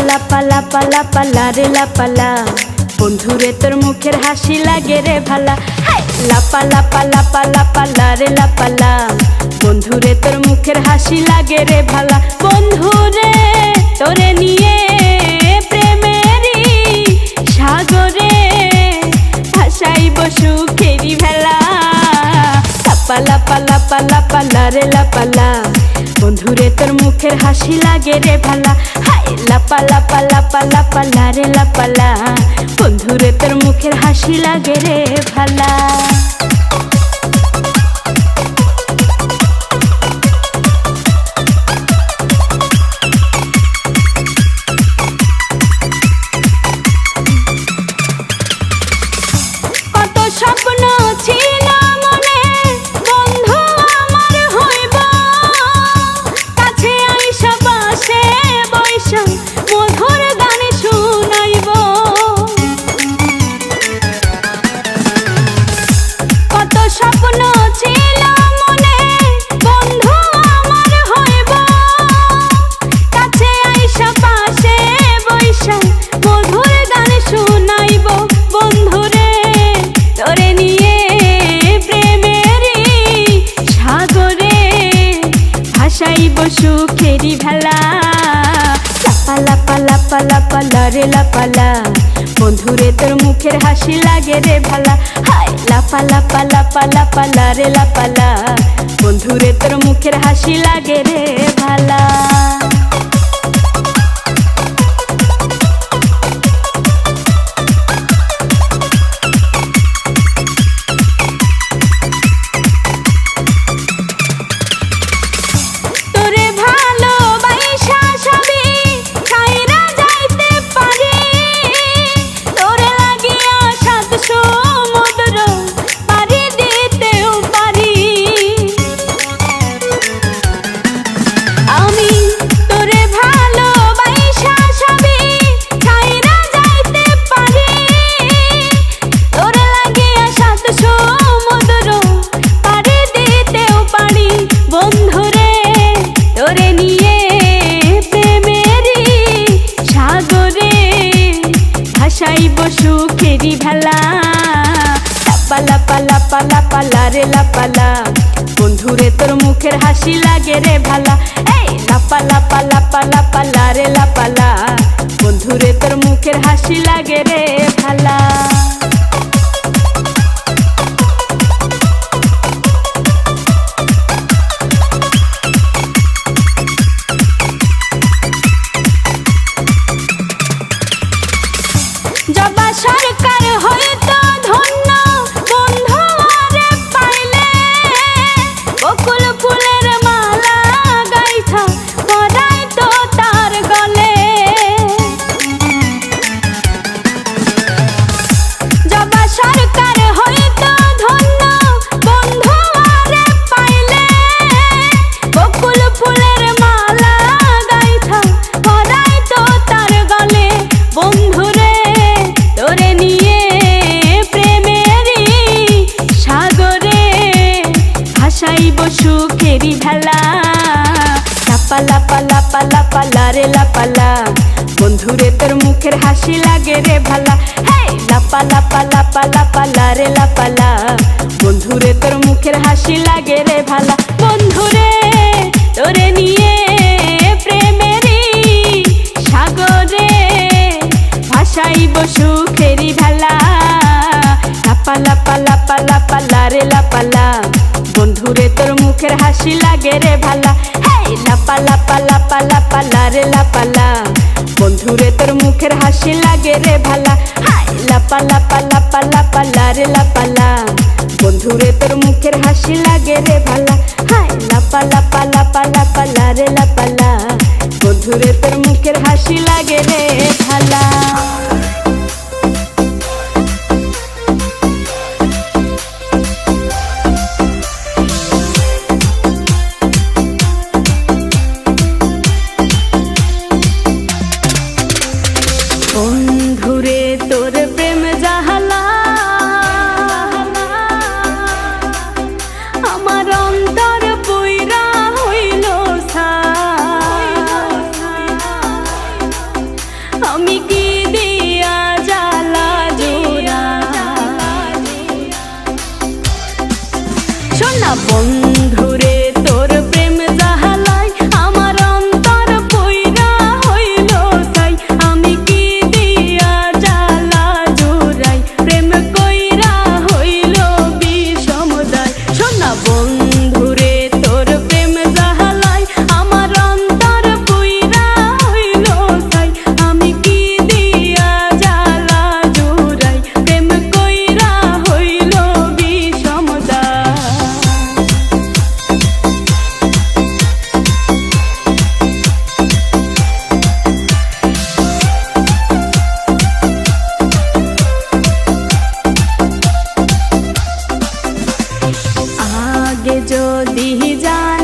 লাপালা রে লাপালা, বন্ধুরে তোর মুখের হাসি লাগে রে ভালা। লাপালা রে লাপালা, বন্ধুরে তোর মুখের হাসি লাগে রে ভালা। বন্ধুরে তোরে নিয়ে প্রেমেরই সাগরে ভাসাইব সুখেরি ভেলা। লাপালা রে লাপালা, বন্ধুরে তোর মুখের হাসি লাগে রে ভালা। লাপালা রে লাপালা, বন্ধুরে তোর মুখের হাসি লাগে রে ভালা। কত স্বপ্ন ছিল মনে, বন্ধু আমার হইব, কাছে আইসা পাশে বৈশা মধুর গান শুনাইব। কত স্বপ্ন ছিল মনে, বন্ধু আমার হইব, কাছে আইসা পাশে বৈশা মধুর গান শুনাইব। বন্ধুরে তোরে নিয়ে প্রেমেরই সাগরে ভাসাইব সুখেরি ভেলা। লাপালা রে লাপালা, বন্ধুরে তোর মুখের হাসি লাগে রে ভালা। লাপালা রে লাপালা, বন্ধুরে তোর মুখের হাসি লাগে রে ভালা। ভাসাইব সুখেরি ভেলা। লাপালা রে লাপালা, বন্ধুরে তোর মুখের হাসি লাগে রে ভালা। লাপালা রে লাপালা, বন্ধুরে তোর মুখের হাসি লাগে রে ভালা। জবা সরকার হইতো ধন্য, বন্ধু আরে পাইলে, বকুল ফুলের মালা গাইথা পরাইতো তার গলে। জবা সরকার হইতো ধন্য, বন্ধু আরে পাইলে, বকুল ফুলের মালা গাইথা পরাইতো তার গলে। বন্ধুরে তোরে নিয়ে প্রেমেরই সাগরে ভাসাইব সুখেরি ভেলা। লাপালা রে লাপালা, বন্ধুরে তোর মুখের হাসি লাগে রে ভালা। লাপালা রে লাপালা, বন্ধুরে তোর মুখের হাসি লাগে রে ভালা। বন্ধুরে তোরে নিয়ে প্রেমেরই সাগরে ভাসাইব সুখেরি ভেলা। লাপালা রে লাপালা, বন্ধুরে তোর মুখের হাসি লাগে রে ভালা। লাপালা রে লাপালা, বন্ধুরে তোর মুখের হাসি লাগে রে ভালা। লাপালা রে লাপালা, বন্ধুরে তোর মুখের হাসি লাগে রে ভালা। লাপালা রে লাপালা, বন্ধুরে তোর মুখের হাসি লাগে রে ভালা। বন্ধুরে তোর প্রেম জাহালা, আমার অন্তর পুইরা হইল সা। জান